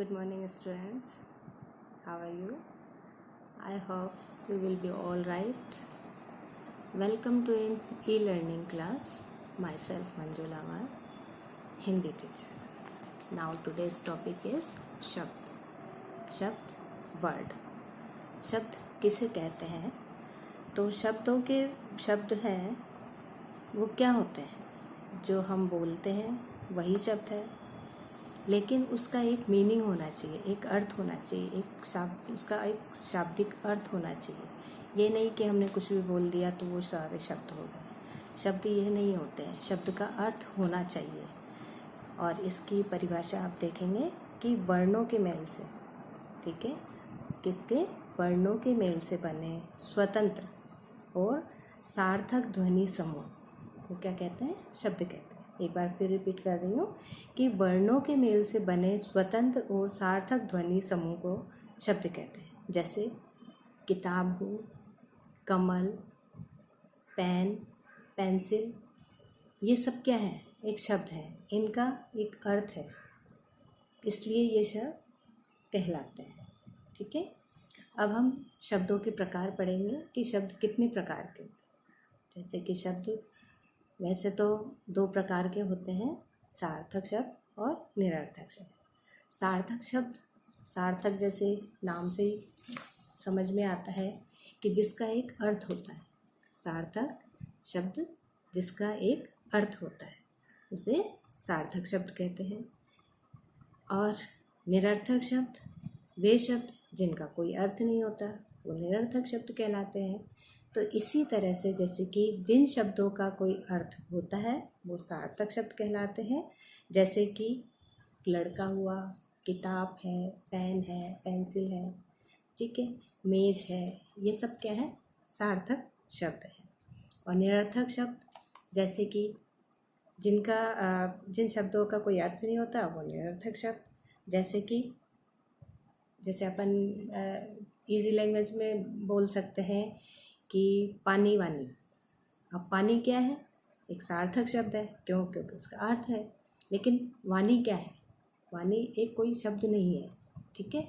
Good morning, students. How are you? I hope you will be all right. Welcome to an e-learning class. Myself, Manjula Mas, Hindi teacher. Now today's topic is शब्द. शब्द, word. शब्द किसे कहते हैं? तो शब्दों के शब्द हैं, वो क्या होते हैं? जो हम बोलते हैं वही शब्द है, लेकिन उसका एक मीनिंग होना चाहिए, एक अर्थ होना चाहिए, उसका एक शाब्दिक अर्थ होना चाहिए। ये नहीं कि हमने कुछ भी बोल दिया तो वो सारे शब्द हो गए। शब्द ये नहीं होते हैं, शब्द का अर्थ होना चाहिए। और इसकी परिभाषा आप देखेंगे कि वर्णों के मेल से, ठीक है, किसके? वर्णों के मेल से बने स्वतंत्र और सार्थक ध्वनि समूह को क्या कहते हैं? शब्द कहते हैं। एक बार फिर रिपीट कर रही हूँ कि वर्णों के मेल से बने स्वतंत्र और सार्थक ध्वनि समूह को शब्द कहते हैं। जैसे किताब हो, कमल, पेन, पेंसिल, ये सब क्या है? एक शब्द है, इनका एक अर्थ है, इसलिए ये शब्द कहलाते हैं। ठीक है, अब हम शब्दों के प्रकार पढ़ेंगे कि शब्द कितने प्रकार के होते हैं। जैसे कि शब्द वैसे तो दो प्रकार के होते हैं, सार्थक शब्द और निरर्थक शब्द। सार्थक शब्द, सार्थक जैसे नाम से ही समझ में आता है कि जिसका एक अर्थ होता है। सार्थक शब्द जिसका एक अर्थ होता है उसे सार्थक शब्द कहते हैं। और निरर्थक शब्द, वे शब्द जिनका कोई अर्थ नहीं होता, वो निरर्थक शब्द कहलाते हैं। तो इसी तरह से जैसे कि जिन शब्दों का कोई अर्थ होता है वो सार्थक शब्द कहलाते हैं। जैसे कि लड़का हुआ, किताब है, पेन है, पेंसिल है, ठीक है, मेज है, ये सब क्या है? सार्थक शब्द है। और निरर्थक शब्द जैसे कि जिन शब्दों का कोई अर्थ नहीं होता वो निरर्थक शब्द। जैसे अपन इजी लैंग्वेज में बोल सकते हैं कि पानी वानी। अब पानी क्या है? एक सार्थक शब्द है, क्योंकि उसका अर्थ है। लेकिन वानी क्या है? वानी एक कोई शब्द नहीं है, ठीक है,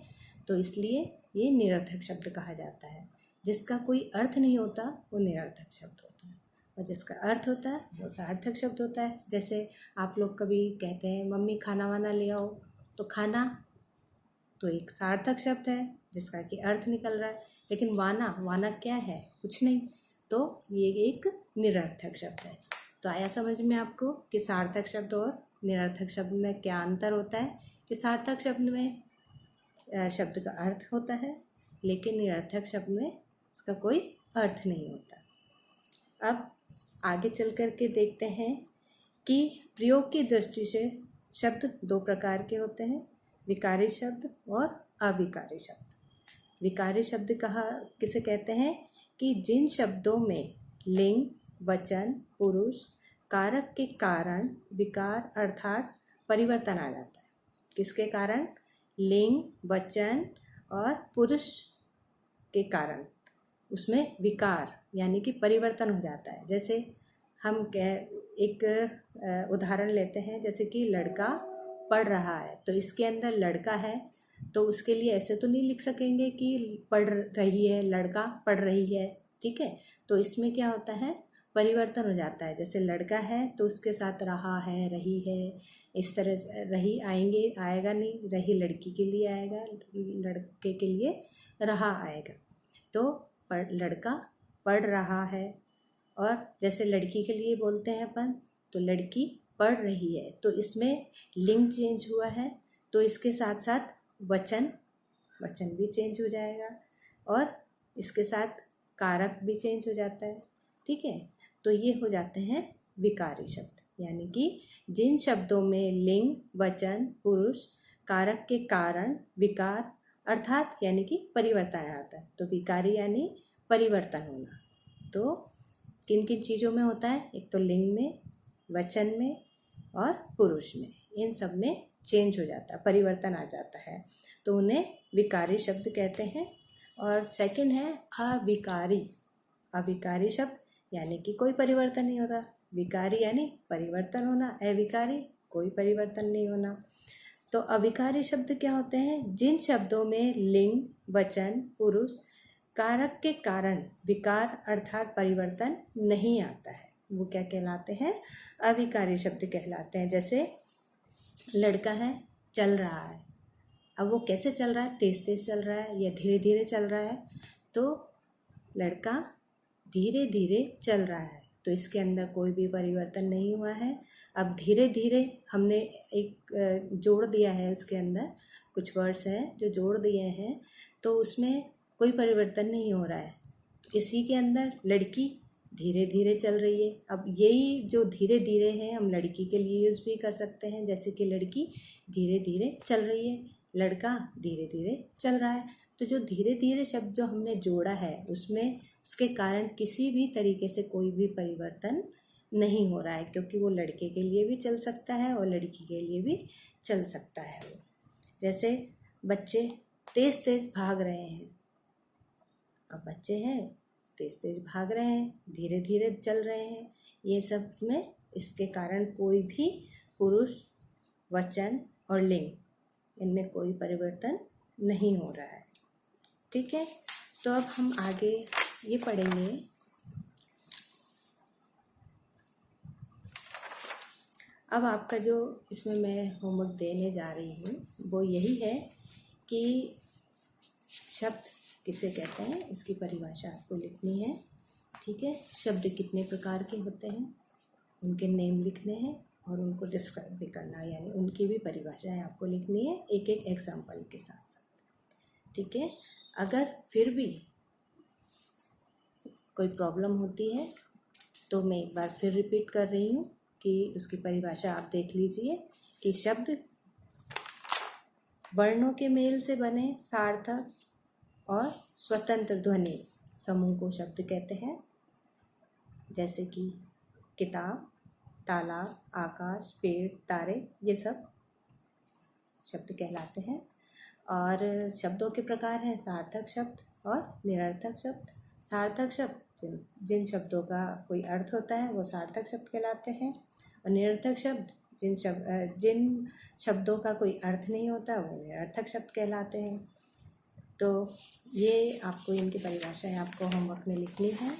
तो इसलिए ये निरर्थक शब्द कहा जाता है। जिसका कोई अर्थ नहीं होता वो निरर्थक शब्द होता है, और जिसका अर्थ होता है वो सार्थक शब्द होता है। जैसे आप लोग कभी कहते हैं मम्मी खाना वाना ले आओ, तो खाना तो एक सार्थक शब्द है जिसका कि अर्थ निकल रहा है। लेकिन वाना क्या है? कुछ नहीं, तो ये एक निरर्थक शब्द है। तो आया समझ में आपको कि सार्थक शब्द और निरर्थक शब्द में क्या अंतर होता है? कि सार्थक शब्द में शब्द का अर्थ होता है, लेकिन निरर्थक शब्द में इसका कोई अर्थ नहीं होता। अब आगे चल कर के देखते हैं कि प्रयोग की दृष्टि से शब्द दो प्रकार के होते हैं, विकारी शब्द और अविकारी शब्द। विकारी शब्द किसे कहते हैं? कि जिन शब्दों में लिंग, वचन, पुरुष, कारक के कारण विकार अर्थात परिवर्तन आ जाता है। किसके कारण? लिंग, वचन और पुरुष के कारण उसमें विकार यानी कि परिवर्तन हो जाता है। जैसे हम एक उदाहरण लेते हैं, जैसे कि लड़का पढ़ रहा है, तो इसके अंदर लड़का है, तो उसके लिए ऐसे तो नहीं लिख सकेंगे कि पढ़ रही है, लड़का पढ़ रही है, ठीक है। तो इसमें क्या होता है? परिवर्तन हो जाता है। जैसे लड़का है तो उसके साथ रहा है, रही है, इस तरह से रही आएगा नहीं, रही लड़की के लिए आएगा, लड़के के लिए रहा आएगा। तो लड़का पढ़ रहा है। और जैसे लड़की के लिए बोलते हैं अपन, तो लड़की पढ़ रही है, तो इसमें लिंग चेंज हुआ है, तो इसके साथ साथ वचन भी चेंज हो जाएगा, और इसके साथ कारक भी चेंज हो जाता है, ठीक है। तो ये हो जाते हैं विकारी शब्द, यानी कि जिन शब्दों में लिंग, वचन, पुरुष, कारक के कारण विकार अर्थात यानी कि परिवर्तन आता है। तो विकारी यानी परिवर्तन होना। तो किन किन चीज़ों में होता है? एक तो लिंग में, वचन में और पुरुष में, इन सब में चेंज हो जाता है, परिवर्तन आ जाता है, तो उन्हें विकारी शब्द कहते हैं। और सेकंड है अविकारी। अविकारी शब्द यानी कि कोई परिवर्तन नहीं होता, विकारी यानी परिवर्तन होना, अविकारी कोई परिवर्तन नहीं होना। तो अविकारी शब्द क्या होते हैं? जिन शब्दों में लिंग, वचन, पुरुष, कारक के कारण विकार अर्थात परिवर्तन नहीं आता है, वो क्या कहलाते हैं? अविकारी शब्द कहलाते हैं। जैसे लड़का है, चल रहा है। अब वो कैसे चल रहा है? तेज तेज चल रहा है या धीरे धीरे चल रहा है? तो लड़का धीरे धीरे चल रहा है, तो इसके अंदर कोई भी परिवर्तन नहीं हुआ है। अब धीरे धीरे हमने एक जोड़ दिया है, उसके अंदर कुछ वर्ड्स हैं जो जोड़ दिए हैं, तो उसमें कोई परिवर्तन नहीं हो रहा है। इसी के अंदर लड़की धीरे धीरे चल रही है। अब यही जो धीरे धीरे है हम लड़की के लिए यूज़ भी कर सकते हैं, जैसे कि लड़की धीरे धीरे चल रही है, लड़का धीरे धीरे चल रहा है। तो जो धीरे धीरे शब्द जो हमने जोड़ा है उसमें उसके कारण किसी भी तरीके से कोई भी परिवर्तन नहीं हो रहा है, क्योंकि वो लड़के के लिए भी चल सकता है और लड़की के लिए भी चल सकता है। वो जैसे बच्चे तेज तेज भाग रहे हैं। अब बच्चे हैं, तेज तेज भाग रहे हैं, धीरे धीरे चल रहे हैं, ये सब में इसके कारण कोई भी पुरुष, वचन और लिंग इनमें कोई परिवर्तन नहीं हो रहा है। ठीक है, तो अब हम आगे ये पढ़ेंगे। अब आपका जो इसमें मैं होमवर्क देने जा रही हूँ वो यही है कि शब्द किसे कहते हैं, इसकी परिभाषा आपको लिखनी है। ठीक है, शब्द कितने प्रकार के होते हैं, उनके नेम लिखने हैं और उनको डिस्क्राइब भी करना है, यानी उनकी भी परिभाषाएं आपको लिखनी है एक एक एग्जाम्पल के साथ साथ। ठीक है, अगर फिर भी कोई प्रॉब्लम होती है तो मैं एक बार फिर रिपीट कर रही हूँ कि उसकी परिभाषा आप देख लीजिए कि शब्द वर्णों के मेल से बने सार्थक और स्वतंत्र ध्वनि समूह को शब्द कहते हैं, जैसे कि किताब, तालाब, आकाश, पेड़, तारे, ये सब शब्द कहलाते हैं। और शब्दों के प्रकार हैं सार्थक शब्द और निरर्थक शब्द। सार्थक शब्द जिन शब्दों का कोई अर्थ होता है वो सार्थक शब्द कहलाते हैं, और निरर्थक शब्द जिन शब्दों का कोई अर्थ नहीं होता वो निरर्थक शब्द कहलाते हैं। तो ये आपको इनकी परिभाषाएं आपको होमवर्क में लिखनी है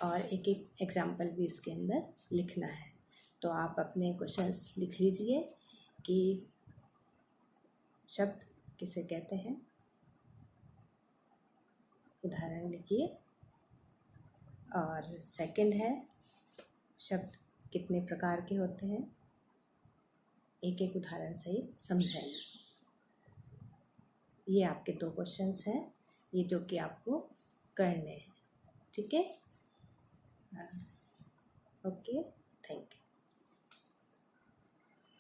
और एक एक एग्जाम्पल भी इसके अंदर लिखना है। तो आप अपने क्वेश्चंस लिख लीजिए कि शब्द किसे कहते हैं, उदाहरण लिखिए। और सेकंड है शब्द कितने प्रकार के होते हैं, एक एक उदाहरण सहित समझाइए। ये आपके 2 क्वेश्चंस हैं, ये जो कि आपको करने हैं। ठीक है, ओके।